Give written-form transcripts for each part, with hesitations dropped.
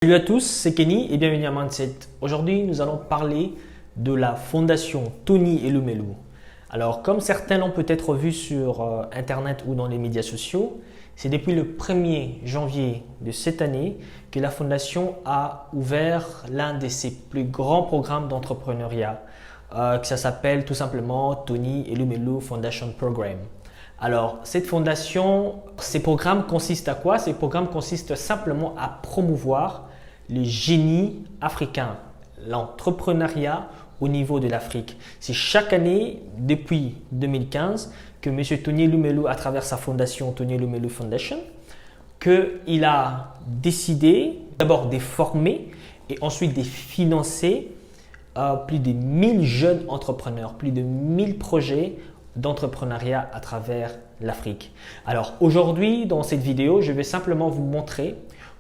Salut à tous, c'est Kenny et bienvenue à Mindset. Aujourd'hui, nous allons parler de la fondation Tony Elumelu. Alors, comme certains l'ont peut-être vu sur Internet ou dans les médias sociaux, c'est depuis le 1er janvier de cette année que la fondation a ouvert l'un de ses plus grands programmes d'entrepreneuriat, que ça s'appelle tout simplement Tony Elumelu Foundation Program. Alors, cette fondation, ces programmes consistent à quoi? Ces programmes consistent simplement à promouvoir le génie africain, l'entrepreneuriat au niveau de l'Afrique. C'est chaque année, depuis 2015, que M. Tony Elumelu, à travers sa fondation Tony Elumelu Foundation, qu'il a décidé d'abord de former et ensuite de financer plus de 1000 jeunes entrepreneurs, plus de 1000 projets d'entrepreneuriat à travers l'Afrique. Alors aujourd'hui, dans cette vidéo, je vais simplement vous montrer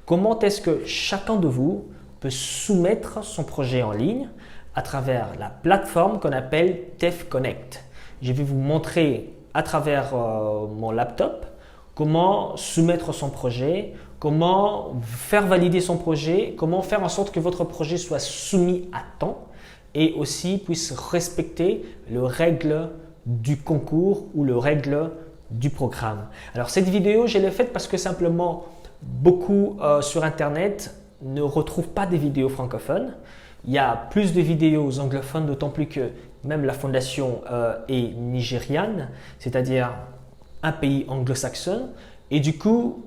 comment est-ce que chacun de vous peut soumettre son projet en ligne à travers la plateforme qu'on appelle TEF Connect. Je vais vous montrer à travers mon laptop comment soumettre son projet, comment faire valider son projet, comment faire en sorte que votre projet soit soumis à temps et aussi puisse respecter les règles du concours ou les règles du programme. Alors cette vidéo, je l'ai faite parce que simplement beaucoup sur Internet ne retrouvent pas des vidéos francophones. Il y a plus de vidéos anglophones, d'autant plus que même la fondation est nigériane, c'est-à-dire un pays anglo-saxon. Et du coup,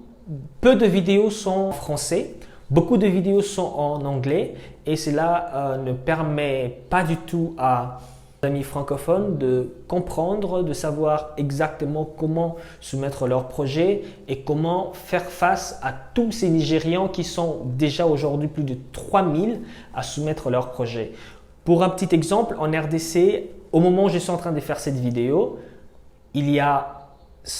peu de vidéos sont en français, beaucoup de vidéos sont en anglais et cela ne permet pas du tout à amis francophones de comprendre, de savoir exactement comment soumettre leur projet et comment faire face à tous ces Nigérians qui sont déjà aujourd'hui plus de 3000 à soumettre leur projet. Pour un petit exemple, en RDC, au moment où je suis en train de faire cette vidéo, il y a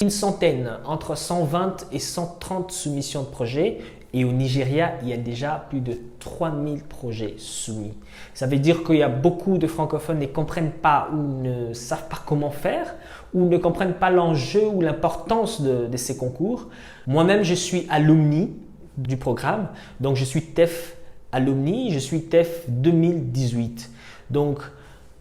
une centaine, entre 120 et 130 soumissions de projets. Et au Nigeria, il y a déjà plus de 3000 projets soumis. Ça veut dire qu'il y a beaucoup de francophones qui ne comprennent pas ou ne savent pas comment faire ou ne comprennent pas l'enjeu ou l'importance de ces concours. Moi-même, je suis alumni du programme. Donc, je suis TEF alumni, je suis TEF 2018. Donc,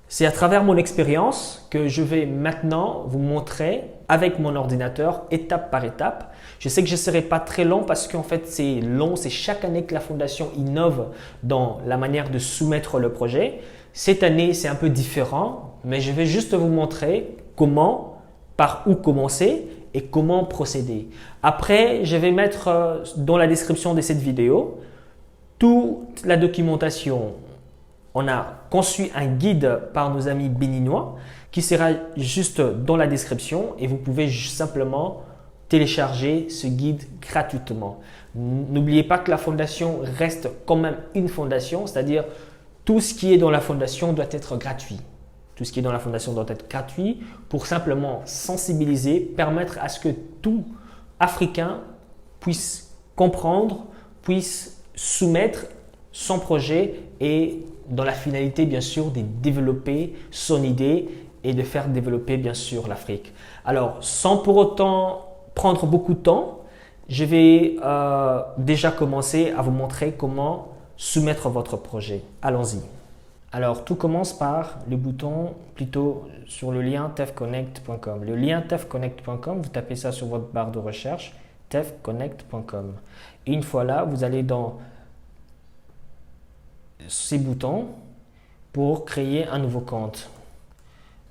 c'est à travers mon expérience que je vais maintenant vous montrer avec mon ordinateur, étape par étape. Je sais que je ne serai pas très long parce qu'en fait, c'est long. C'est chaque année que la fondation innove dans la manière de soumettre le projet. Cette année, c'est un peu différent, mais je vais juste vous montrer comment, par où commencer et comment procéder. Après, je vais mettre dans la description de cette vidéo toute la documentation. On a conçu un guide par nos amis béninois qui sera juste dans la description et vous pouvez simplement télécharger ce guide gratuitement. N'oubliez pas que la fondation reste quand même une fondation, c'est-à-dire tout ce qui est dans la fondation doit être gratuit. Tout ce qui est dans la fondation doit être gratuit pour simplement sensibiliser, permettre à ce que tout Africain puisse comprendre, puisse soumettre son projet et dans la finalité bien sûr de développer son idée et de faire développer bien sûr l'Afrique. Alors sans pour autant prendre beaucoup de temps, je vais déjà commencer à vous montrer comment soumettre votre projet. Allons-y. Alors tout commence par le bouton plutôt sur le lien tefconnect.com. Le lien tefconnect.com, vous tapez ça sur votre barre de recherche, tefconnect.com. Et une fois là, vous allez dans ces boutons pour créer un nouveau compte.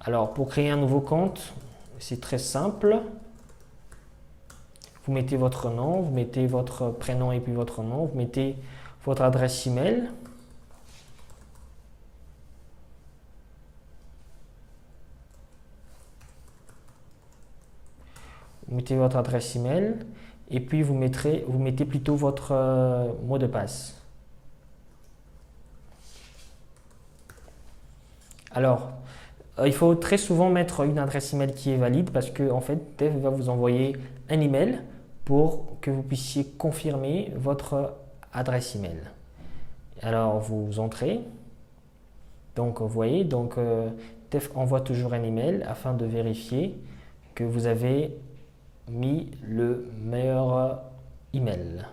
Alors pour créer un nouveau compte, c'est très simple. Vous mettez votre nom, vous mettez votre prénom et puis votre nom, vous mettez votre adresse email. Vous mettez votre adresse email et puis vous mettez plutôt votre mot de passe. Alors, il faut très souvent mettre une adresse email qui est valide parce que en fait, TEF va vous envoyer un email pour que vous puissiez confirmer votre adresse email. Alors, vous entrez. Donc, vous voyez, TEF envoie toujours un email afin de vérifier que vous avez mis le meilleur email.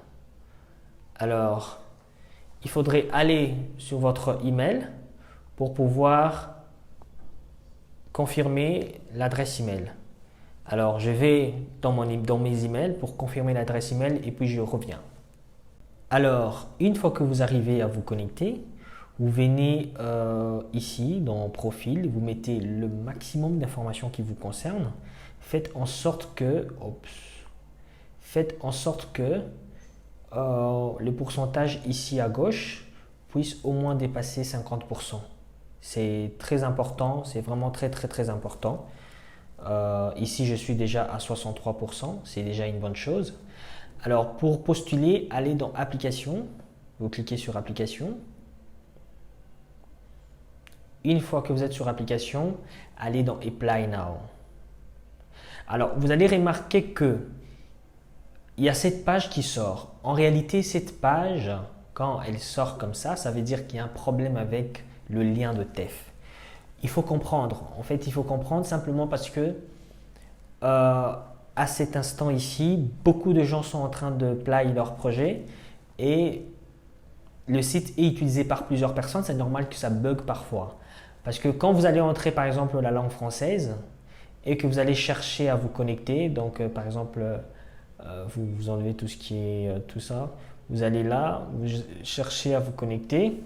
Alors, il faudrait aller sur votre email pour pouvoir confirmer l'adresse email. Alors, je vais dans mes emails pour confirmer l'adresse email et puis je reviens. Alors, une fois que vous arrivez à vous connecter, vous venez ici dans Profil, vous mettez le maximum d'informations qui vous concernent. Faites en sorte que le pourcentage ici à gauche puisse au moins dépasser 50%. C'est très important, c'est vraiment très important. Ici, je suis déjà à 63%, c'est déjà une bonne chose. Alors, pour postuler, allez dans Application, vous cliquez sur Application. Une fois que vous êtes sur Application, allez dans Apply Now. Alors, vous allez remarquer que il y a cette page qui sort. En réalité, cette page, quand elle sort comme ça veut dire qu'il y a un problème avec le lien de TEF. Il faut comprendre. En fait, il faut comprendre simplement parce que à cet instant ici, beaucoup de gens sont en train de play leur projet et le site est utilisé par plusieurs personnes. C'est normal que ça bug parfois. Parce que quand vous allez entrer par exemple la langue française et que vous allez chercher à vous connecter, donc par exemple, vous enlevez tout ce qui est tout ça, vous allez là, vous cherchez à vous connecter.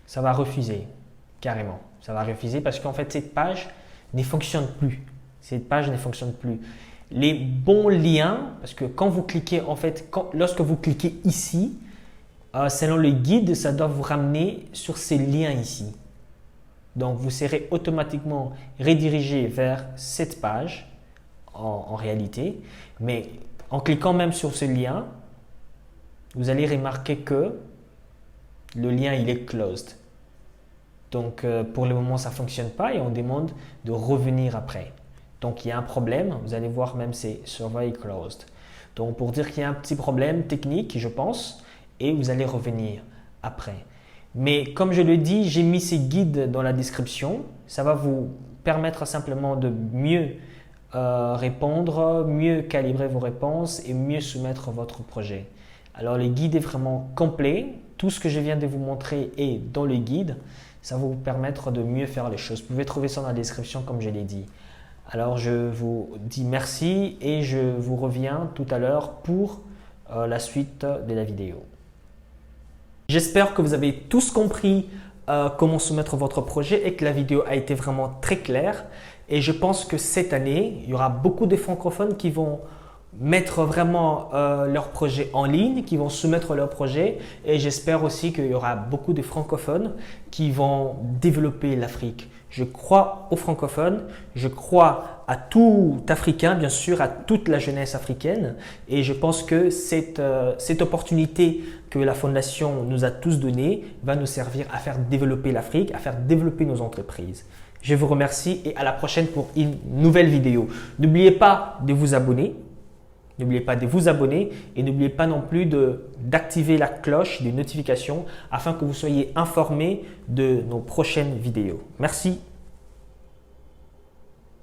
Ça va refuser, carrément. Ça va refuser parce qu'en fait, cette page ne fonctionne plus. Cette page ne fonctionne plus. Les bons liens, parce que quand vous cliquez, en fait, lorsque vous cliquez ici, selon le guide, ça doit vous ramener sur ces liens ici. Donc, vous serez automatiquement redirigé vers cette page en réalité. Mais en cliquant même sur ce lien, vous allez remarquer que le lien il est closed. Donc, pour le moment, ça ne fonctionne pas et on demande de revenir après. Donc, il y a un problème. Vous allez voir même c'est Survey Closed. Donc, pour dire qu'il y a un petit problème technique, je pense, et vous allez revenir après. Mais comme je le dis, j'ai mis ces guides dans la description. Ça va vous permettre simplement de mieux répondre, mieux calibrer vos réponses et mieux soumettre votre projet. Alors, le guide est vraiment complet. Tout ce que je viens de vous montrer est dans le guide. Ça va vous permettre de mieux faire les choses. Vous pouvez trouver ça dans la description comme je l'ai dit. Alors, je vous dis merci et je vous reviens tout à l'heure pour la suite de la vidéo. J'espère que vous avez tous compris comment soumettre votre projet et que la vidéo a été vraiment très claire. Et je pense que cette année, il y aura beaucoup de francophones qui vont mettre vraiment leur projet en ligne, qui vont soumettre leur projet. Et j'espère aussi qu'il y aura beaucoup de francophones qui vont développer l'Afrique. Je crois aux francophones, je crois à tout Africain, bien sûr, à toute la jeunesse africaine. Et je pense que cette opportunité que la Fondation nous a tous donnée va nous servir à faire développer l'Afrique, à faire développer nos entreprises. Je vous remercie et à la prochaine pour une nouvelle vidéo. N'oubliez pas de vous abonner. N'oubliez pas de vous abonner et n'oubliez pas non plus d'activer la cloche des notifications afin que vous soyez informés de nos prochaines vidéos. Merci.